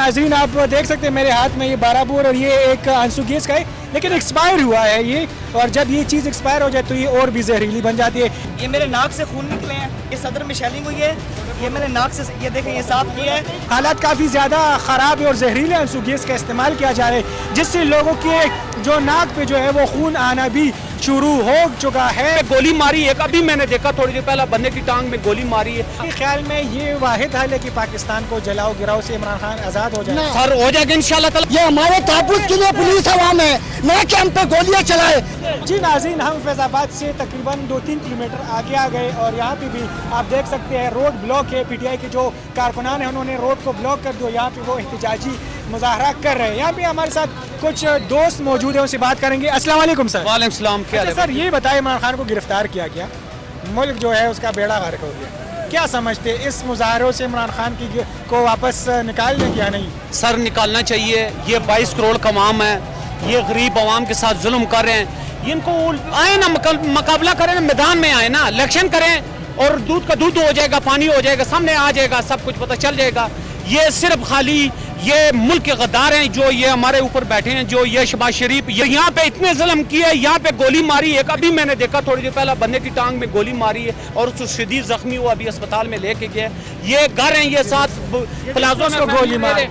नाज़रीन आप देख सकते हैं मेरे हाथ में ये 12 बोर और ये एक आंसू गैस का है, लेकिन एक्सपायर हुआ है ये, और जब ये चीज़ एक्सपायर हो जाए तो ये और भी जहरीली बन जाती है। ये मेरे नाक से खून निकले हैं, ये सदर में शेलिंग हुई है, ये मेरे नाक से, ये देखें ये साफ किया है। हालात काफ़ी ज़्यादा ख़राब है और जहरीले आंसू गैस का इस्तेमाल किया जा रहा है, जिससे लोगों के जो नाक पे जो है वो खून आना भी शुरू हो चुका है। गोली मारी है, अभी मैंने देखा थोड़ी देर पहले बंदे की टांग में गोली मारी है। मेरे ख्याल में ये वाहिद हल है कि पाकिस्तान को जलाओ गिराओ से इमरान खान आज़ाद हो जाए। सर हो जाएगा इंशाल्लाह ताला। ये हमारे तहफ़्फ़ुज़ के लिए पुलिस अवाम है, न कि हम पे गोलियां चलाए। जी नाज़रीन, हम फैज़ाबाद से तकरीबन 2-3 किलोमीटर आगे आ गए और यहाँ पे भी आप देख सकते हैं रोड ब्लॉक है। PTI के जो कारकुनान हैं उन्होंने रोड को ब्लॉक कर दिया, यहाँ पे वो एहतजाजी मुजाहरा कर रहे हैं। यहाँ पे हमारे साथ कुछ दोस्त मौजूद हैं, उनसे बात करेंगे। अस्सलाम वालेकुम सर। वालेकुम सलाम। क्या अच्छा सर, ये बताएं इमरान खान को गिरफ्तार किया गया, मुल्क जो है उसका बेड़ा गर्क हो गया, क्या समझते हैं इस मुजाहरों से इमरान खान की को वापस निकाल दें या नहीं? सर निकालना चाहिए। ये 22 करोड़ का अवाम है, ये गरीब अवाम के साथ जुल्म कर रहे हैं। इनको आए ना मुकाबला करें ना, मैदान में आए ना, इलेक्शन करें और दूध का दूध हो जाएगा, पानी हो जाएगा, सामने आ जाएगा, सब कुछ पता चल जाएगा। ये सिर्फ खाली ये मुल्क के गद्दार हैं जो ये हमारे ऊपर बैठे हैं, जो ये शहबाज शरीफ ये यहाँ पे इतने जुल्म किए, यहाँ पे गोली मारी है। अभी मैंने देखा थोड़ी देर पहले बंदे की टांग में गोली मारी है और उसको शदीद जख्मी हुआ, अभी अस्पताल में लेके गए। ये घर हैं, ये साथ प्लाजो में गोली मारी,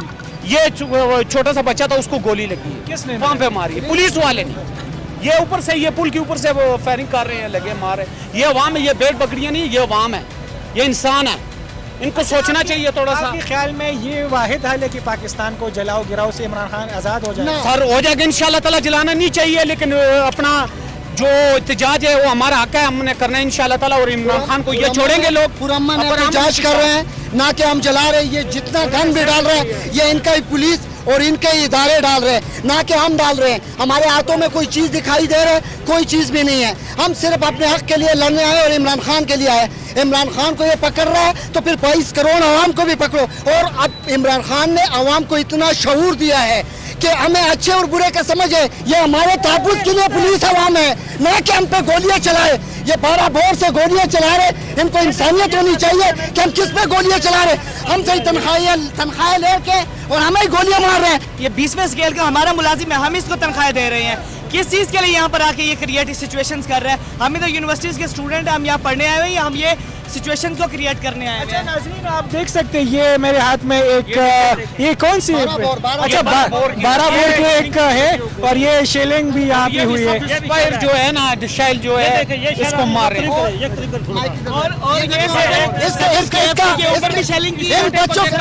ये छोटा सा बच्चा था उसको गोली लगी है। किसने? वहाँ पे मारी है, पुलिस वाले ने। ये ऊपर से, ये पुल के ऊपर से वो फायरिंग कर रहे हैं, लगे मारे। ये अवाम है, ये भेड़ बकरियां नहीं, ये अवाम है, ये इंसान है, इनको सोचना चाहिए थोड़ा सा। आपके ख्याल में ये वाहिद हल है कि पाकिस्तान को जलाओ गिराओ से इमरान खान आज़ाद हो जाए? सर हो जाएगा इंशाल्लाह ताला। जलाना नहीं चाहिए, लेकिन अपना जो एहतजाज है वो हमारा हक है, हमने करना है इंशाल्लाह ताला। और इमरान खान को ये छोड़ेंगे लोग, पुरअमन एहतजाज कर रहे हैं, ना कि हम जला रहे हैं। ये जितना गन भी डाल रहे हैं ये इनका ही पुलिस और इनके इदारे डाल रहे हैं, ना कि हम डाल रहे हैं। हमारे हाथों में कोई चीज़ दिखाई दे रहा है? कोई चीज़ भी नहीं है। हम सिर्फ अपने हक के लिए लड़ने आए और इमरान खान के लिए आए। इमरान खान को ये पकड़ रहा है तो फिर 22 करोड़ आवाम को भी पकड़ो। और अब इमरान खान ने आवाम को इतना शऊर दिया है कि हमें अच्छे और बुरे का समझ है। ये हमारे तहफ़्फ़ुज़ के लिए पुलिस अवाम है, न कि हम पे गोलियां चलाए। ये 12 बोर से गोलियां चला रहे, इनको इंसानियत होनी चाहिए कि हम किस पे गोलियां चला रहे। हमसे ही तनख्वाहें लेके और हमें ही गोलियां मार रहे हैं। ये 20वें स्केल का हमारा मुलाजिम है, हम इसको तनख्वाह दे रहे हैं। किस चीज़ के लिए यहाँ पर आके ये क्रिएटिव सिचुएशंस कर रहे हैं? हम तो यूनिवर्सिटीज़ के स्टूडेंट हैं, हम यहाँ पढ़ने आए हुए हैं, हम ये सिचुएशन को क्रिएट करने आए अच्छा नाज़रीन, आप देख सकते हैं ये मेरे हाथ में एक ये कौन सी? अच्छा 12 बोर के एक है और ये शेलिंग भी यहाँ पे हुई है। एक्सपायर जो है ना, शैल जो है इसको मार रहे हैं।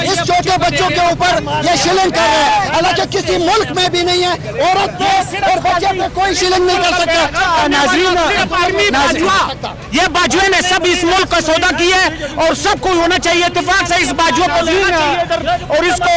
इस छोटे बच्चों के ऊपर ये शिलिंग कर रहे हैं, हालांकि किसी मुल्क में भी नहीं है। औरत और बच्चे पे कोई शिलिंग नहीं कर सकता। नाज़रीन, ये बाजुए ने सब इस मुल्क का सौदा किया है और सबको होना चाहिए इत्तेफाक से इस बाजुओं को और इसको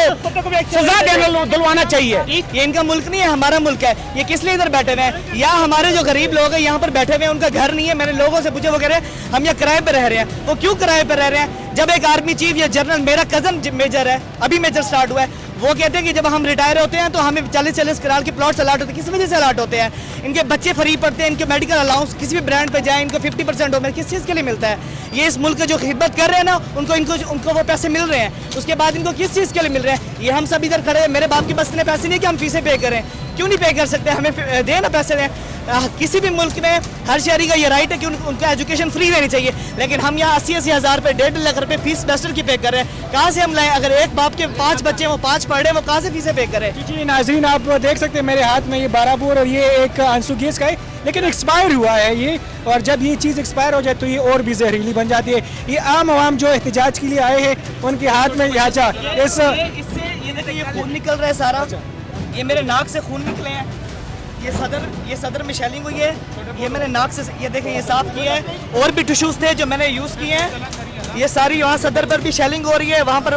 सजा दिलवाना चाहिए। ये इनका मुल्क नहीं है, हमारा मुल्क है। ये किस लिए इधर बैठे हुए हैं? या हमारे जो गरीब लोग हैं यहाँ पर बैठे हुए हैं, उनका घर नहीं है। मैंने लोगों से पूछा, वो कह रहे हैं हम यहाँ किराए पे रह रहे हैं। वो क्यों किराए पे रह रहे हैं? जब एक आर्मी चीफ या जनरल, मेरा कजन मेजर है, अभी मेजर स्टार्ट हुआ है, वो कहते हैं कि जब हम रिटायर होते हैं तो हमें 40-40 करोड़ के प्लॉट्स अलाट होते हैं। किस वजह से अलाट होते हैं? इनके बच्चे फ्री पढ़ते हैं, इनके मेडिकल अलाउंस किसी भी ब्रांड पे जाए इनको 50% हो, किस चीज़ के लिए मिलता है? ये इस मुल्क जो खिदमत कर रहे हैं ना, उनको वो पैसे मिल रहे हैं। उसके बाद इनको किस चीज़ के लिए मिल रहे हैं? ये हम सब इधर खड़े हैं, मेरे बाप के बस इतने पैसे नहीं कि हम फीसें पे करें। क्यों नहीं पे कर सकते? हमें दें ना, पैसे दें। किसी भी मुल्क में हर शहरी का ये राइट है कि उनको एजुकेशन फ्री देनी चाहिए, लेकिन हम यहाँ 80-80 हज़ार रुपये, 1.5 लाख रुपये फीस सेमेस्टर की पे कर रहे हैं। कहाँ से हम लाएं? अगर एक बाप के 5 बच्चे, वो 5 पढ़ रहे हैं, वो कहाँ से फीसें पे करें? जी नाज़रीन, आप देख सकते हैं मेरे हाथ में ये 12 बोर और ये एक आंसू गैस का है, लेकिन एक्सपायर हुआ है ये, और जब ये चीज़ एक्सपायर हो जाए तो ये और भी जहरीली बन जाती है। ये आम आवाम जो एहतजाज के लिए आए हैं उनके हाथ में इससे ये देखो, ये खून निकल रहा है सारा, ये मेरे नाक से खून निकले हैं, ये सदर में शेलिंग हुई है, ये मैंने नाक से, ये देखें ये साफ किया है। और भी टिश्यूज़ थे जो मैंने यूज़ किए हैं। ये सारी यहाँ सदर पर भी शेलिंग हो रही है, वहाँ पर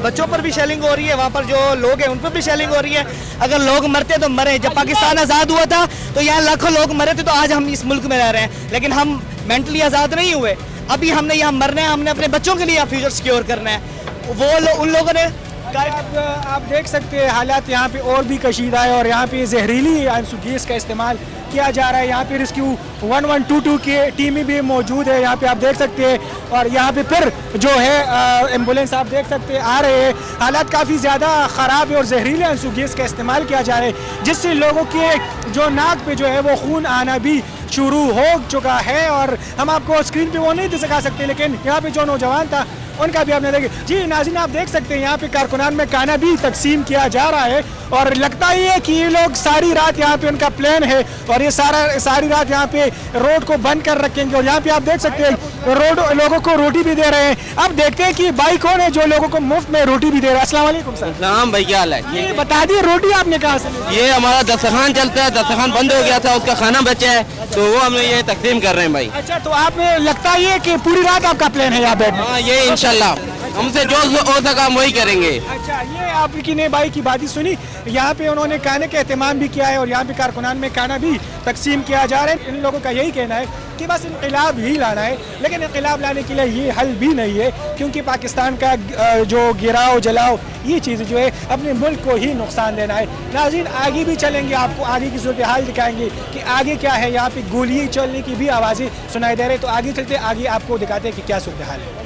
बच्चों पर भी शेलिंग हो रही है, वहाँ पर जो लोग हैं उन पर भी शेलिंग हो रही है। अगर लोग मरते तो मरे। जब पाकिस्तान आज़ाद हुआ था तो यहाँ लाखों लोग मरे थे, तो आज हम इस मुल्क में रह रहे हैं, लेकिन हम मेंटली आज़ाद नहीं हुए। अभी हमने यहाँ मरना है, हमने अपने बच्चों के लिए फ्यूचर सिक्योर करना है। उन लोगों ने आप देख सकते हैं हालात यहाँ पे और भी कशीदा है और यहाँ पे जहरीली आंसू गैस का इस्तेमाल किया जा रहा है। यहाँ पे रेस्क्यू 1122 की टीम भी मौजूद है, यहाँ पे आप देख सकते हैं। और यहाँ पे फिर जो है एम्बुलेंस आप देख सकते हैं आ रहे हैं। हालात काफ़ी ज़्यादा ख़राब है और जहरीले आंसू गैस का इस्तेमाल किया जा रहा है, जिससे लोगों के जो नाक पे जो है वो खून आना भी शुरू हो चुका है। और हम आपको स्क्रीन पे वो नहीं दिखा सकते, लेकिन यहाँ पे जो नौजवान था उनका भी आपने देखे। जी नाज़रीन, आप देख सकते हैं यहाँ पे कारकुनान में खाना भी तकसीम किया जा रहा है और लगता ही है कि ये लोग सारी रात यहाँ पे उनका प्लान है और ये सारी रात यहाँ पे रोड को बंद कर रखेंगे। और यहाँ पे आप देख सकते हैं रोड लोगों को रोटी भी दे रहे हैं। अब देखते हैं कि भाई कौन है जो लोगों को मुफ्त में रोटी भी दे रहा है। अस्सलाम वालेकुम सर। नाम भाई क्या हाल है? ये बता दिए रोटी आपने कहाँ से ली? ये हमारा दस्तरखान चलता है, दस्तरखान बंद हो गया था, उसका खाना बचा है तो वो हम ये तकसीम कर रहे हैं भाई। अच्छा, तो आप लगता ही है कि पूरी रात आपका प्लान है यहाँ बैठने? हाँ, ये इंशाल्लाह हमसे जो हो सका हम वही करेंगे। अच्छा, ये आपकी ने भाई की बात ही सुनी। यहाँ पे उन्होंने खाने का एहतमाम भी किया है और यहाँ पे कारकुनान में खाना भी तकसीम किया जा रहा है। इन लोगों का यही कहना है कि बस इनकलाब ही लाना है, लेकिन इनकलाब लाने के लिए ये हल भी नहीं है, क्योंकि पाकिस्तान का जो गिराव जलाओ ये चीज़ जो है अपने मुल्क को ही नुकसान देना है। नाज़रीन, आगे भी चलेंगे, आपको आगे की सूरत हाल दिखाएंगे कि आगे क्या है। यहाँ पे गोलियाँ चलने की भी आवाज़ें सुनाई दे रही है, तो आगे चलते आगे आपको दिखाते हैं कि क्या सूरत हाल है।